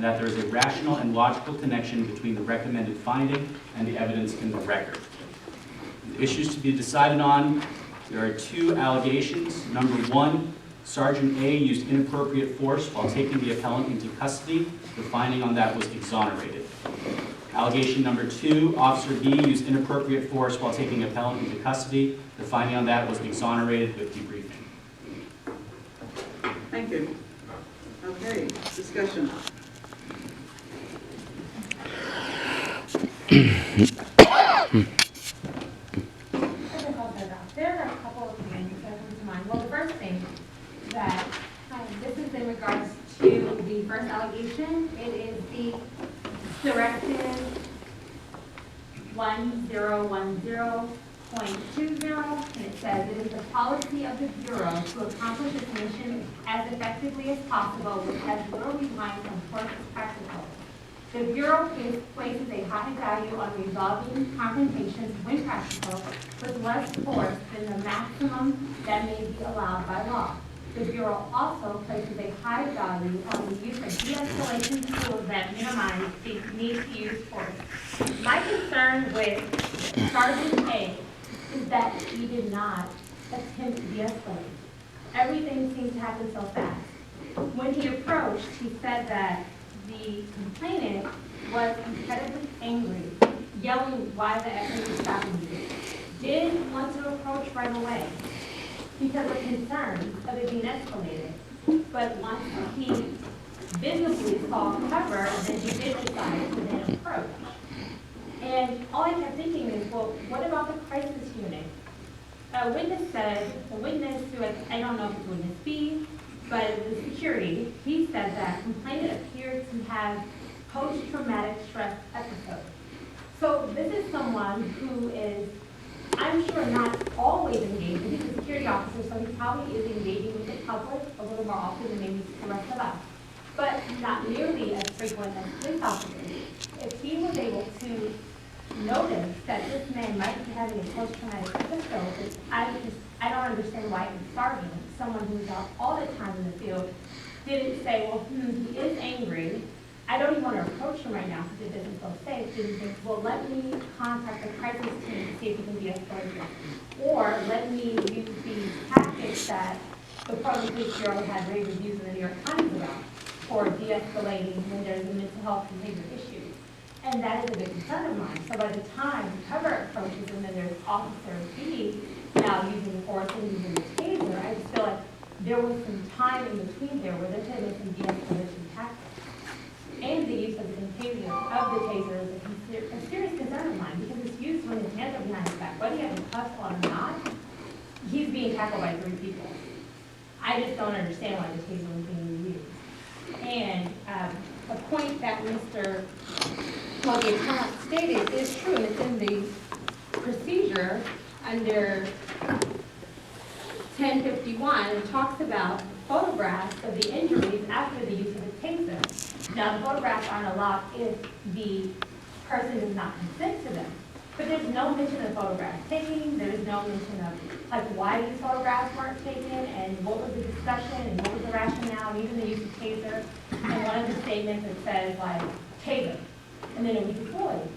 that there is a rational and logical connection between the recommended finding and the evidence in the record. The issues to be decided on, there are two allegations. Number one, Sergeant A used inappropriate force while taking the appellant into custody. The finding on that was exonerated. Allegation number two, Officer B used inappropriate force while taking appellant into custody. The finding on that was exonerated with debriefing. Thank you. Okay, discussion. There are a couple of things that come to mind. Well, the first thing that this is in regards to the first allegation. It is the Directive 1010.20, and it says it is the policy of the Bureau to accomplish its mission as effectively as possible with as little reliance on force as practical. The Bureau places a high value on resolving confrontations when practical with less force than the maximum that may be allowed by law. The Bureau also places a high value on the use of de-escalation tools that minimize the need to use force. My concern with Sergeant A is that he did not attempt to de-escalate. Everything seems to happen so fast. When he approached, he said that the complainant was incredibly angry, yelling why the effort was stopping you. Didn't want to approach right away because of concerns of it being escalated. But once he visibly saw cover, then he did decide to then approach. And all I kept thinking is, well, what about the crisis unit? A witness said, who I don't know if it's witness B, but the security, he said that complainant appeared to have post-traumatic stress episode. So this is someone who is, I'm sure, not always engaged. He's a security officer, so he probably is engaging with the public a little more often than maybe the rest of us, but not nearly as frequent as police officers. If he was able to notice that this man might be having a post-traumatic episode, I don't understand why a sergeant, someone who's out all the time in the field, didn't say, well, he is angry. I don't even want to approach him right now because it doesn't feel safe. Didn't think, well, let me contact the crisis team to see if he can de-escalate, or let me use the tactics that the Portland Police Bureau had rave reviews in the New York Times about for de-escalating when there's a mental health behavior issue. And that is a big concern of mine. So by the time cover approaches and then there's Officer B now using force and using the taser, I just feel like there was some time in between there where there could have been some de-escalation tactics. And the use of the taser is a serious concern of mine because it's used when his hands are behind his back. Whether he has a cuff on or not, he's being tackled by 3 people. I just don't understand why the taser was being used. And a point that the appellant stated is true, and it's in the procedure under 1051. It talks about photographs of the injuries after the use of the taser. Now, the photographs aren't allowed if the person does not consent to them. But there's no mention of photographs taking. There's no mention of why these photographs weren't taken and what was the discussion and what was the rationale, and even the use of taser. And one of the statements that says taser, and then it was deployed.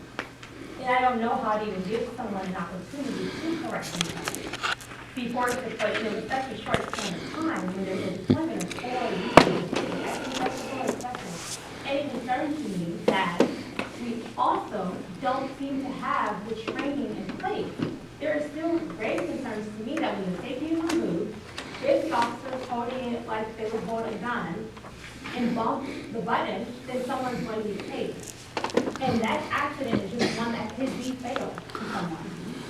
And I don't know how to even give someone an opportunity to correct themselves before it's deployed. And it was such a short span of time when there's a deployment of 4 weeks. And it concerns me that we also don't seem to have the training in place. There are still grave concerns to me that when the safety is removed, if the officer is holding it like they would hold a gun and bump the button, then someone's going to be tased. And that accident is just one that could be fatal to someone.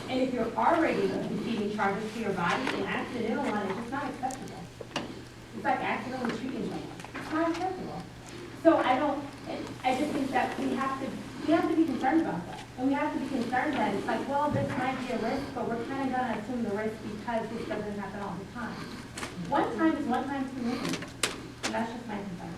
And if you're already receiving charges to your body, an accidental one is just not acceptable. It's like accidentally shooting someone. It's not acceptable. So I just think that we have to be concerned about that. And we have to be concerned that it's like, well, this might be a risk, but we're kind of going to assume the risk because this doesn't happen all the time. One time is one time too many. And that's just my concern.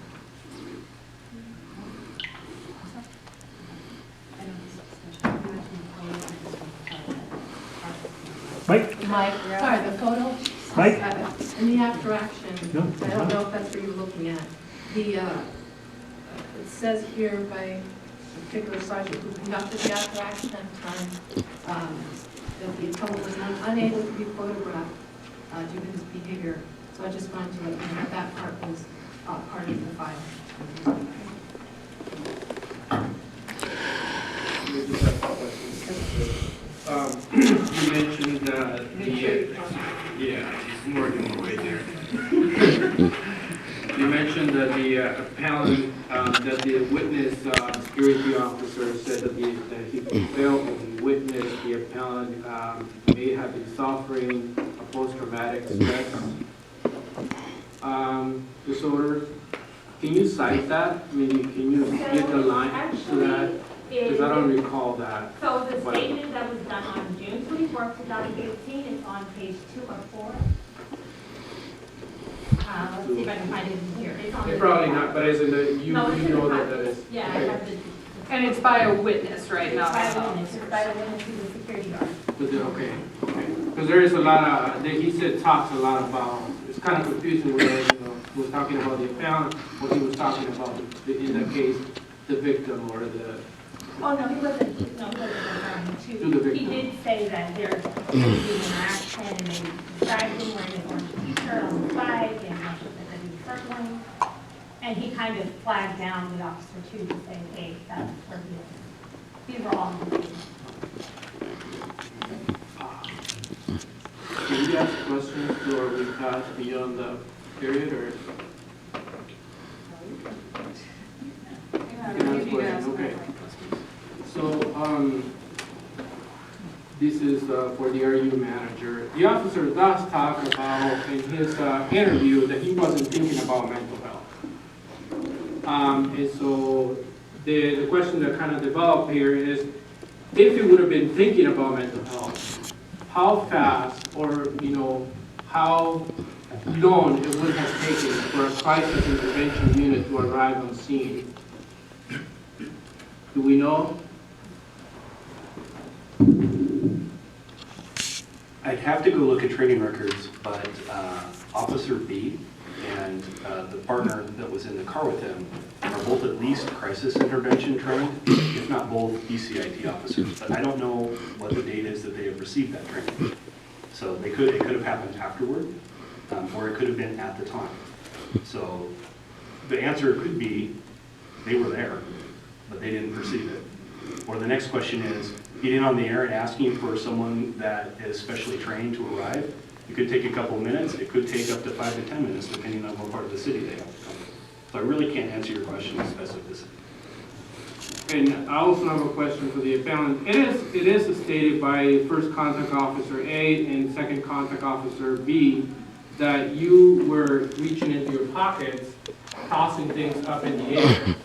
Mike, sorry, the photo? Mike? In the after action, No. I don't know if that's what you're looking at. The it says here by a particular sergeant who conducted the after accident time, that the appellant was unable to be photographed due to his behavior. So I just wanted to let you know that that part was part of the file. You mentioned yeah, I'm working my way there. You mentioned that the appellant, that the witness security officer said that he felt that he witnessed the appellant may have been suffering a post-traumatic stress disorder. Can you cite that? Maybe can you get the line to that? Because I don't recall that. So the statement that was done on June 24th, 2018 is on page 2 or 4. Let's see if I can find it in here. It's on the Probably not, but as in the, you No, it's in know the that packet. is. Yeah, I have the. And it's by a witness, right? It's Not by an a witness, officer. it's by a witness who's a security guard. Okay. Because there is a lot of, he said talks a lot about, it's kind of confusing whether, he was talking about the appellant, or he was talking about, in that case, the victim or the. Oh, no, he wasn't referring To the to, victim. he did say that there's going to be an interaction and they described him wearing an orange t-shirt on the bike and that he was circling. And he kind of flagged down the officer too to say, hey, that's where he is. These were all in the statement. Can you ask questions or we pass beyond the period or? Yeah, Can I you ask can questions? ask Okay. questions. So, this is for the RU manager. The officer does talk about in his interview that he wasn't thinking about mental health. And so the question that kind of developed here is, if he would have been thinking about mental health, how fast or, how long it would have taken for a crisis intervention unit to arrive on scene? Do we know? I'd have to go look at training records, but Officer B and the partner that was in the car with him are both at least crisis intervention trained, if not both ECIT officers. But I don't know what the date is that they have received that training. So it could have happened afterward, or it could have been at the time. So the answer could be they were there, but they didn't perceive it. Or the next question is, getting on the air and asking for someone that is specially trained to arrive. It could take a couple minutes. It could take up to 5 to 10 minutes, depending on what part of the city they have to come. So I really can't answer your question with specificity. And I also have a question for the appellant. It is stated by First Contact Officer A and Second Contact Officer B that you were reaching into your pockets, tossing things up in the air.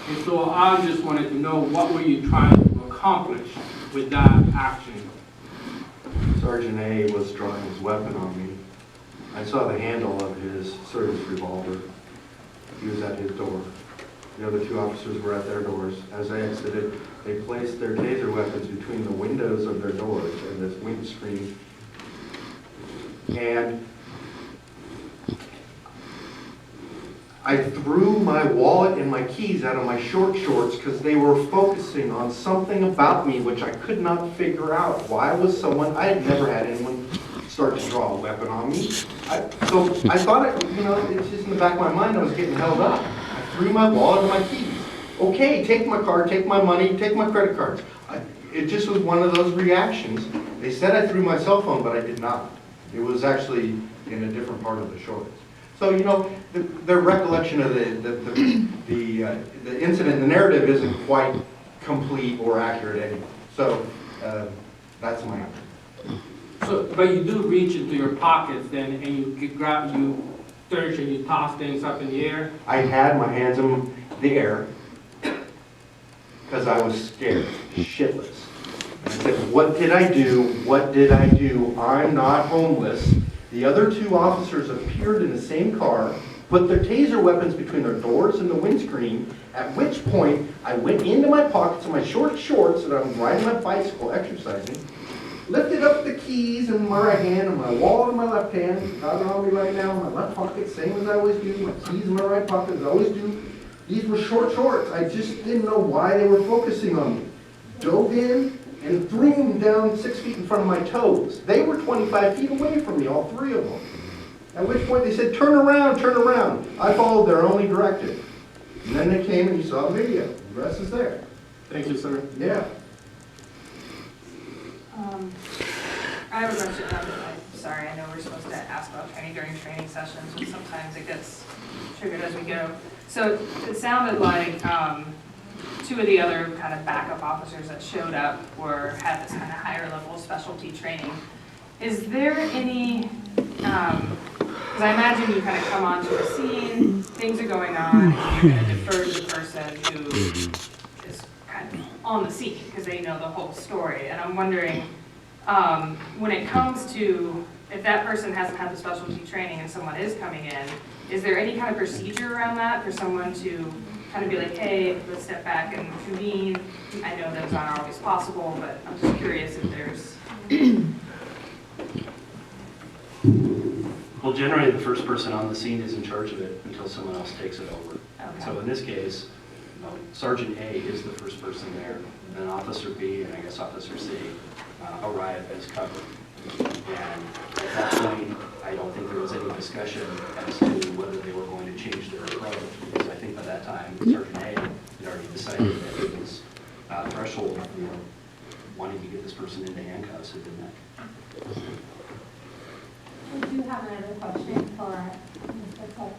And so I just wanted to know, what were you trying to accomplish with that action? Sergeant A was drawing his weapon on me. I saw the handle of his service revolver. He was at his door. The other two officers were at their doors. As I exited, they placed their taser weapons between the windows of their doors and this windscreen. And I threw my wallet and my keys out of my short shorts because they were focusing on something about me which I could not figure out. Why was someone, I had never had anyone start to draw a weapon on me. So I thought, it's just in the back of my mind I was getting held up. I threw my wallet and my keys. Okay, take my card, take my money, take my credit cards. It just was one of those reactions. They said I threw my cell phone, but I did not. It was actually in a different part of the shorts. So, their recollection of the incident, the narrative isn't quite complete or accurate anyway. So, that's my answer. So, but you do reach into your pockets then, and you grab, you search and you toss things up in the air? I had my hands in the air because I was scared, shitless. I said, what did I do? What did I do? I'm not homeless. The other two officers appeared in the same car, put their taser weapons between their doors and the windscreen, at which point I went into my pockets of my short shorts that I'm riding my bicycle, exercising, lifted up the keys in my right hand and my wallet in my left hand, got it on me right now in my left pocket, same as I always do, my keys in my right pocket as I always do, These were short shorts. I just didn't know why they were focusing on me. Dove in and threw them down 6 feet in front of my toes. They were 25 feet away from me, all three of them. At which point they said, turn around, turn around. I followed their only directive. And then they came and you saw the video. The rest is there. Thank you, sir. Yeah. I have a question. I'm sorry, I know we're supposed to ask about training during training sessions, but sometimes it gets triggered as we go. So it sounded like two of the other kind of backup officers that showed up had this kind of higher level of specialty training. Is there any, because I imagine you kind of come onto a scene, things are going on, and you're going to defer to the person who is kind of on the scene because they know the whole story. And I'm wondering, when it comes to, if that person hasn't had the specialty training and someone is coming in, is there any kind of procedure around that for someone to kind of be like, hey, let's step back and convene? I know those aren't always possible, but I'm just curious if there's... Well, generally, the first person on the scene is in charge of it until someone else takes it over. Okay. So in this case, Sergeant A is the first person there, and then Officer B and I guess Officer C arrive as cover. And at that point, I don't think there was any discussion as to whether they were going to change their approach, because I think by that time, Sergeant A had already decided that it was threshold for wanting to get this person into handcuffs had been met. I do have another question for Mr. Cook.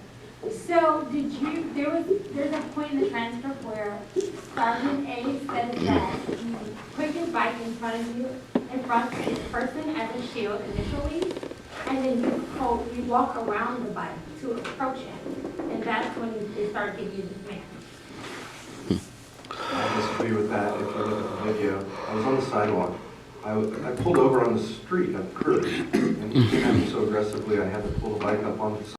So there's a point in the transcript where Sergeant A says that you put your bike in front of this person as a shield initially, and then you walk around the bike to approach him, and that's when they start giving you this man. I disagree with that. If you look at the video, I was on the sidewalk. I pulled over on the street, on the curb, and he came at me so aggressively I had to pull the bike up on the